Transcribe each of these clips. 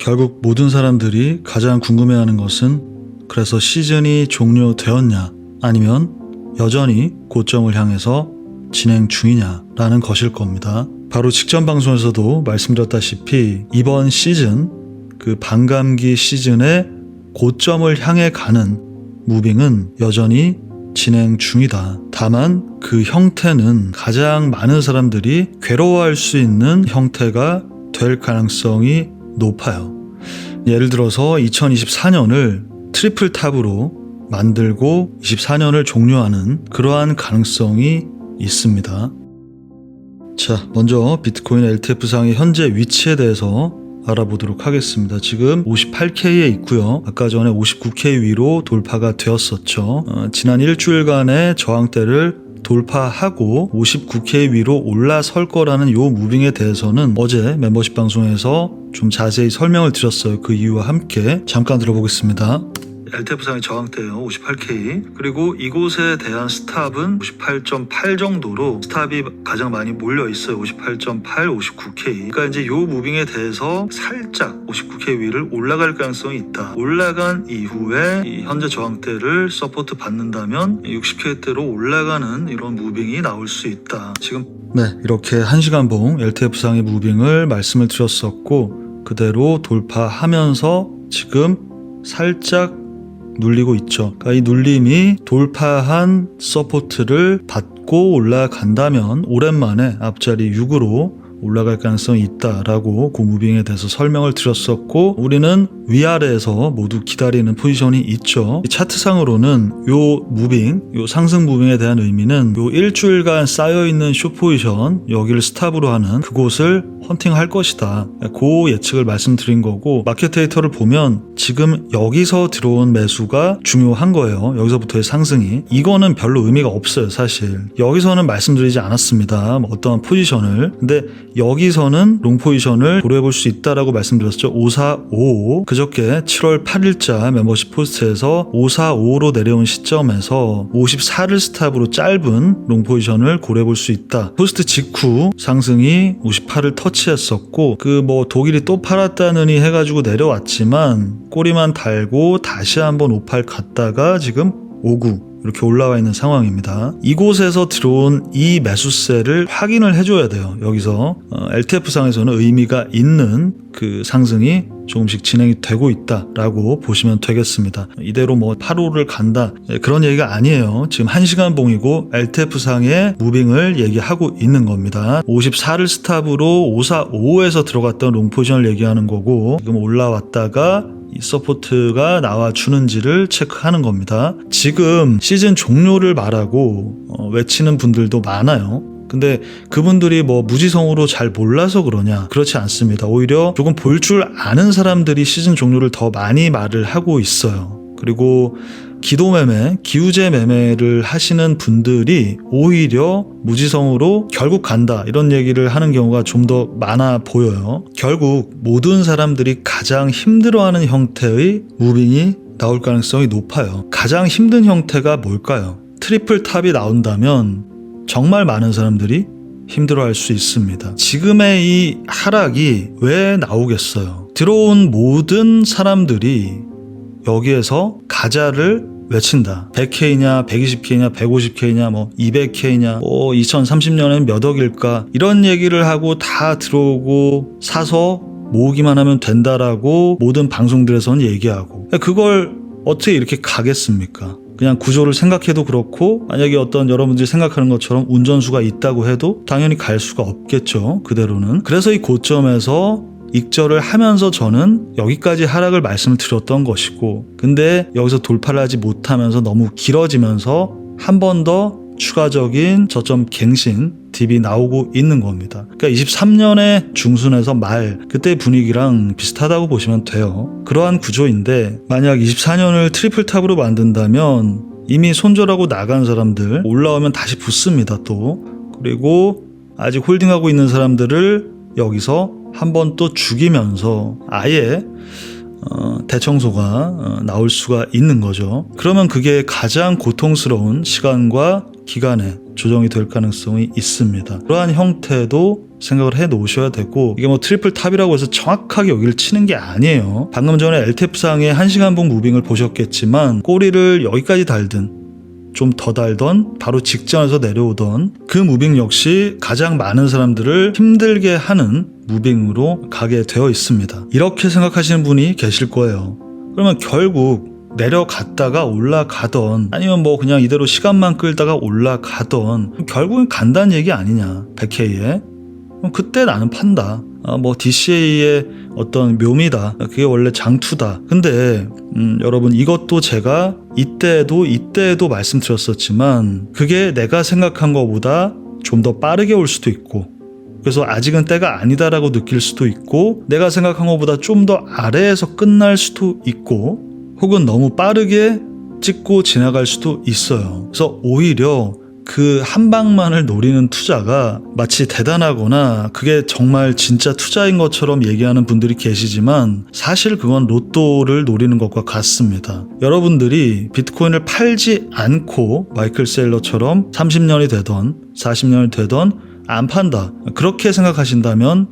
결국 모든 사람들이 가장 궁금해하는 것은 그래서 시즌이 종료되었냐 아니면 여전히 고점을 향해서 진행 중이냐라는 것일 겁니다. 바로 직전 방송에서도 말씀드렸다시피 이번 시즌, 그 반감기 시즌의 고점을 향해 가는 무빙은 여전히 진행 중이다. 다만 그 형태는 가장 많은 사람들이 괴로워할 수 있는 형태가 될 가능성이 높아요. 예를 들어서 2024년을 트리플 탑으로 만들고 24년을 종료하는 그러한 가능성이 있습니다. 자, 먼저 비트코인 LTF상의 현재 위치에 대해서 알아보도록 하겠습니다. 지금 58K에 있고요. 아까 전에 59K 위로 돌파가 되었었죠. 지난 일주일간의 저항대를 돌파하고 59K 위로 올라설 거라는 요 무빙에 대해서는 어제 멤버십 방송에서 좀 자세히 설명을 드렸어요. 그 이유와 함께 잠깐 들어보겠습니다. LTF상의 저항대예요. 58K. 그리고 이곳에 대한 스탑은 58.8 정도로 스탑이 가장 많이 몰려 있어요. 58.8, 59K. 그러니까 이제 요 무빙에 대해서 살짝 59K 위를 올라갈 가능성이 있다. 올라간 이후에 이 현재 저항대를 서포트 받는다면 60K대로 올라가는 이런 무빙이 나올 수 있다. 지금 이렇게 1시간봉 LTF상의 무빙을 말씀을 드렸었고 그대로 돌파하면서 지금 살짝 눌리고 있죠. 그러니까 이 눌림이 돌파한 서포트를 받고 올라간다면 오랜만에 앞자리 6으로 올라갈 가능성이 있다라고 그 무빙에 대해서 설명을 드렸었고 우리는 위아래에서 모두 기다리는 포지션이 있죠. 차트상으로는 요 무빙, 요 상승 무빙에 대한 의미는 요 일주일간 쌓여있는 숏 포지션 여기를 스탑으로 하는 그곳을 헌팅할 것이다. 그 예측을 말씀드린 거고 마켓 데이터를 보면 지금 여기서 들어온 매수가 중요한 거예요. 여기서부터의 상승이. 이거는 별로 의미가 없어요. 사실. 여기서는 말씀드리지 않았습니다. 어떠한 포지션을. 근데 여기서는 롱 포지션을 고려해 볼 수 있다라고 말씀드렸죠. 5455 그저께 7월 8일자 멤버십 포스트에서 5455로 내려온 시점에서 54를 스탑으로 짧은 롱 포지션을 고려해 볼 수 있다. 포스트 직후 상승이 58을 터치했었고 독일이 또 팔았다느니 해가지고 내려왔지만 꼬리만 달고 다시 한번 58 갔다가 지금 59 이렇게 올라와 있는 상황입니다. 이곳에서 들어온 이 매수세를 확인을 해줘야 돼요. 여기서 LTF상에서는 의미가 있는 그 상승이 조금씩 진행이 되고 있다라고 보시면 되겠습니다. 이대로 8호를 간다 그런 얘기가 아니에요. 지금 1시간 봉이고 LTF상의 무빙을 얘기하고 있는 겁니다. 54를 스탑으로 5455에서 들어갔던 롱 포지션을 얘기하는 거고 지금 올라왔다가 이 서포트가 나와주는지를 체크하는 겁니다. 지금 시즌 종료를 말하고 외치는 분들도 많아요. 근데 그분들이 무지성으로 잘 몰라서 그러냐? 그렇지 않습니다. 오히려 조금 볼 줄 아는 사람들이 시즌 종료를 더 많이 말을 하고 있어요. 그리고 기도매매, 기우제 매매를 하시는 분들이 오히려 무지성으로 결국 간다 이런 얘기를 하는 경우가 좀 더 많아 보여요. 결국 모든 사람들이 가장 힘들어하는 형태의 무빙이 나올 가능성이 높아요. 가장 힘든 형태가 뭘까요? 트리플 탑이 나온다면 정말 많은 사람들이 힘들어할 수 있습니다. 지금의 이 하락이 왜 나오겠어요? 들어온 모든 사람들이 여기에서 가자를 외친다. 100K냐, 120K냐, 150K냐, 200K냐, 2030년엔 몇 억일까 이런 얘기를 하고 다 들어오고 사서 모으기만 하면 된다라고 모든 방송들에서는 얘기하고 그걸 어떻게 이렇게 가겠습니까? 그냥 구조를 생각해도 그렇고 만약에 어떤 여러분들이 생각하는 것처럼 운전수가 있다고 해도 당연히 갈 수가 없겠죠. 그대로는. 그래서 이 고점에서 익절을 하면서 저는 여기까지 하락을 말씀을 드렸던 것이고 근데 여기서 돌파를 하지 못하면서 너무 길어지면서 한 번 더 추가적인 저점 갱신 딥이 나오고 있는 겁니다. 그러니까 23년의 중순에서 말 그때 분위기랑 비슷하다고 보시면 돼요. 그러한 구조인데 만약 24년을 트리플 탑으로 만든다면 이미 손절하고 나간 사람들 올라오면 다시 붙습니다. 또 그리고 아직 홀딩하고 있는 사람들을 여기서 한 번 또 죽이면서 아예 대청소가 나올 수가 있는 거죠. 그러면 그게 가장 고통스러운 시간과 기간에 조정이 될 가능성이 있습니다. 그러한 형태도 생각을 해 놓으셔야 되고, 이게 뭐 트리플 탑이라고 해서 정확하게 여기를 치는 게 아니에요. 방금 전에 LTF상의 1시간봉 무빙을 보셨겠지만 꼬리를 여기까지 달든 좀 더 달던 바로 직전에서 내려오던 그 무빙 역시 가장 많은 사람들을 힘들게 하는 무빙으로 가게 되어 있습니다. 이렇게 생각하시는 분이 계실 거예요. 그러면 결국 내려갔다가 올라가던, 아니면 뭐 그냥 이대로 시간만 끌다가 올라가던, 결국은 간다는 얘기 아니냐, 100K에. 그때 나는 판다. 뭐 DCA의 어떤 묘미다. 그게 원래 장투다. 근데 여러분, 이것도 제가 이때에도 말씀드렸었지만, 그게 내가 생각한 것보다 좀 더 빠르게 올 수도 있고, 그래서 아직은 때가 아니다라고 느낄 수도 있고, 내가 생각한 것보다 좀 더 아래에서 끝날 수도 있고, 혹은 너무 빠르게 찍고 지나갈 수도 있어요. 그래서 오히려 그 한 방만을 노리는 투자가 마치 대단하거나 그게 정말 진짜 투자인 것처럼 얘기하는 분들이 계시지만, 사실 그건 로또를 노리는 것과 같습니다. 여러분들이 비트코인을 팔지 않고 마이클 셀러처럼 30년이 되던 40년이 되던 안 판다, 그렇게 생각하신다면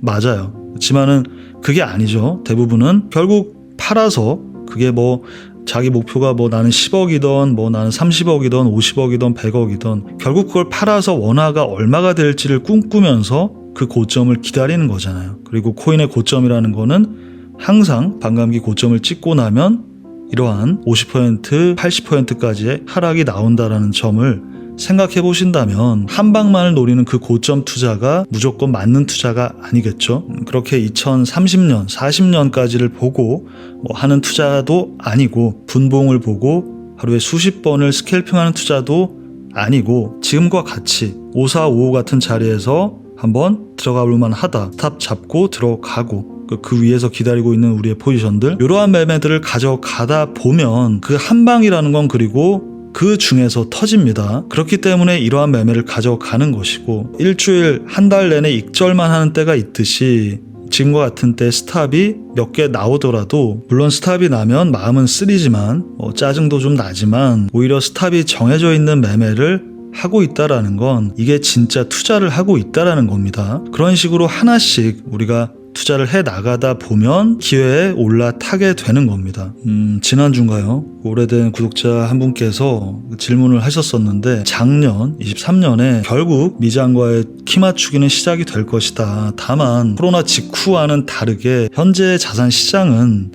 맞아요. 그렇지만은 그게 아니죠. 대부분은 결국 팔아서, 그게 뭐 자기 목표가 뭐 나는 10억이던 뭐 나는 30억이던 50억이던 100억이던 결국 그걸 팔아서 원화가 얼마가 될지를 꿈꾸면서 그 고점을 기다리는 거잖아요. 그리고 코인의 고점이라는 거는 항상 반감기 고점을 찍고 나면 이러한 50% 80%까지의 하락이 나온다라는 점을 생각해 보신다면, 한 방만을 노리는 그 고점 투자가 무조건 맞는 투자가 아니겠죠. 그렇게 2030년 40년까지를 보고 뭐 하는 투자도 아니고, 분봉을 보고 하루에 수십 번을 스캘핑하는 투자도 아니고, 지금과 같이 5455 같은 자리에서 한번 들어가 볼 만하다, 스탑 잡고 들어가고 그 위에서 기다리고 있는 우리의 포지션들, 이러한 매매들을 가져가다 보면 그 한 방이라는 건 그리고 그 중에서 터집니다. 그렇기 때문에 이러한 매매를 가져가는 것이고, 일주일, 한 달 내내 익절만 하는 때가 있듯이 지금과 같은 때 스탑이 몇 개 나오더라도, 물론 스탑이 나면 마음은 쓰리지만 짜증도 좀 나지만, 오히려 스탑이 정해져 있는 매매를 하고 있다라는 건 이게 진짜 투자를 하고 있다라는 겁니다. 그런 식으로 하나씩 우리가 투자를 해 나가다 보면 기회에 올라타게 되는 겁니다. 지난주인가요? 오래된 구독자 한 분께서 질문을 하셨었는데, 작년 23년에 결국 미장과의 키 맞추기는 시작이 될 것이다. 다만 코로나 직후와는 다르게 현재 자산 시장은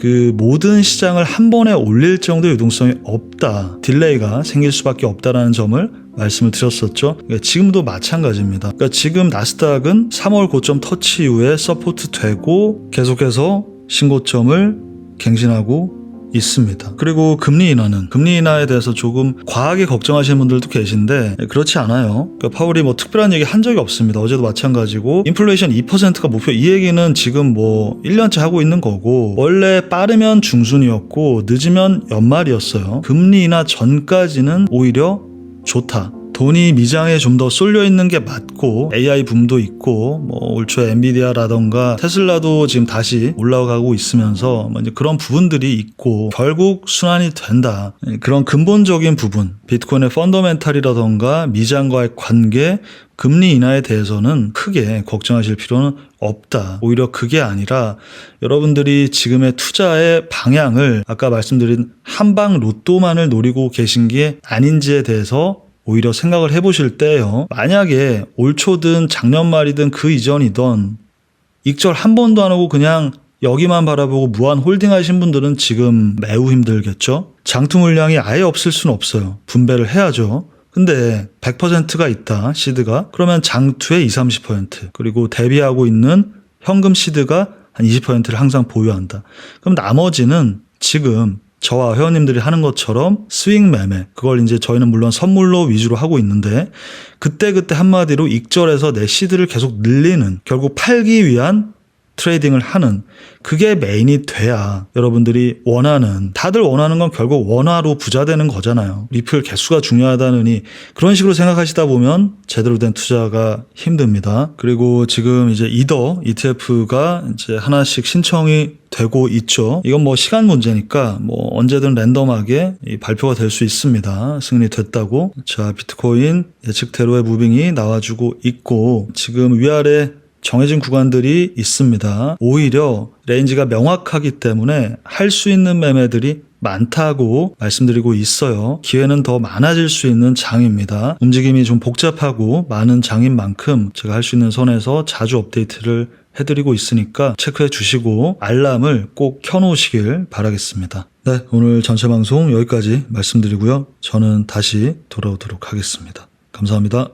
그 모든 시장을 한 번에 올릴 정도의 유동성이 없다, 딜레이가 생길 수밖에 없다라는 점을 말씀을 드렸었죠. 지금도 마찬가지입니다. 그러니까 지금 나스닥은 3월 고점 터치 이후에 서포트 되고 계속해서 신고점을 갱신하고 있습니다. 그리고 금리 인하에 대해서 조금 과하게 걱정하시는 분들도 계신데, 그렇지 않아요. 그러니까 파월이 뭐 특별한 얘기 한 적이 없습니다. 어제도 마찬가지고 인플레이션 2%가 목표, 이 얘기는 지금 뭐 1년째 하고 있는 거고, 원래 빠르면 중순이었고 늦으면 연말이었어요. 금리 인하 전까지는 오히려 좋다. 돈이 미장에 좀 더 쏠려 있는 게 맞고, AI 붐도 있고, 뭐 올 초에 엔비디아라던가 테슬라도 지금 다시 올라가고 있으면서 뭐 이제 그런 부분들이 있고, 결국 순환이 된다. 그런 근본적인 부분, 비트코인의 펀더멘탈이라던가 미장과의 관계, 금리 인하에 대해서는 크게 걱정하실 필요는 없다. 오히려 그게 아니라 여러분들이 지금의 투자의 방향을 아까 말씀드린 한방 로또만을 노리고 계신 게 아닌지에 대해서 오히려 생각을 해보실 때요, 만약에 올 초든 작년 말이든 그 이전이던 익절 한 번도 안 하고 그냥 여기만 바라보고 무한 홀딩 하신 분들은 지금 매우 힘들겠죠. 장투 물량이 아예 없을 수는 없어요. 분배를 해야죠. 근데 100%가 있다, 시드가. 그러면 장투의 20-30%, 그리고 대비하고 있는 현금 시드가 한 20%를 항상 보유한다. 그럼 나머지는 지금 저와 회원님들이 하는 것처럼 스윙 매매, 그걸 이제 저희는 물론 선물로 위주로 하고 있는데, 그때그때 한마디로 익절해서 내 시드를 계속 늘리는, 결국 팔기 위한 트레이딩을 하는 그게 메인이 돼야 여러분들이 다들 원하는 건 결국 원화로 부자 되는 거잖아요. 리플 개수가 중요하다느니 그런 식으로 생각하시다 보면 제대로 된 투자가 힘듭니다. 그리고 지금 이제 이더 ETF가 이제 하나씩 신청이 되고 있죠. 이건 뭐 시간 문제니까 뭐 언제든 랜덤하게 발표가 될 수 있습니다. 승인이 됐다고. 자, 비트코인 예측대로의 무빙이 나와주고 있고 지금 위아래 정해진 구간들이 있습니다. 오히려 레인지가 명확하기 때문에 할 수 있는 매매들이 많다고 말씀드리고 있어요. 기회는 더 많아질 수 있는 장입니다. 움직임이 좀 복잡하고 많은 장인 만큼 제가 할 수 있는 선에서 자주 업데이트를 해드리고 있으니까 체크해 주시고 알람을 꼭 켜놓으시길 바라겠습니다. 네, 오늘 전체 방송 여기까지 말씀드리고요. 저는 다시 돌아오도록 하겠습니다. 감사합니다.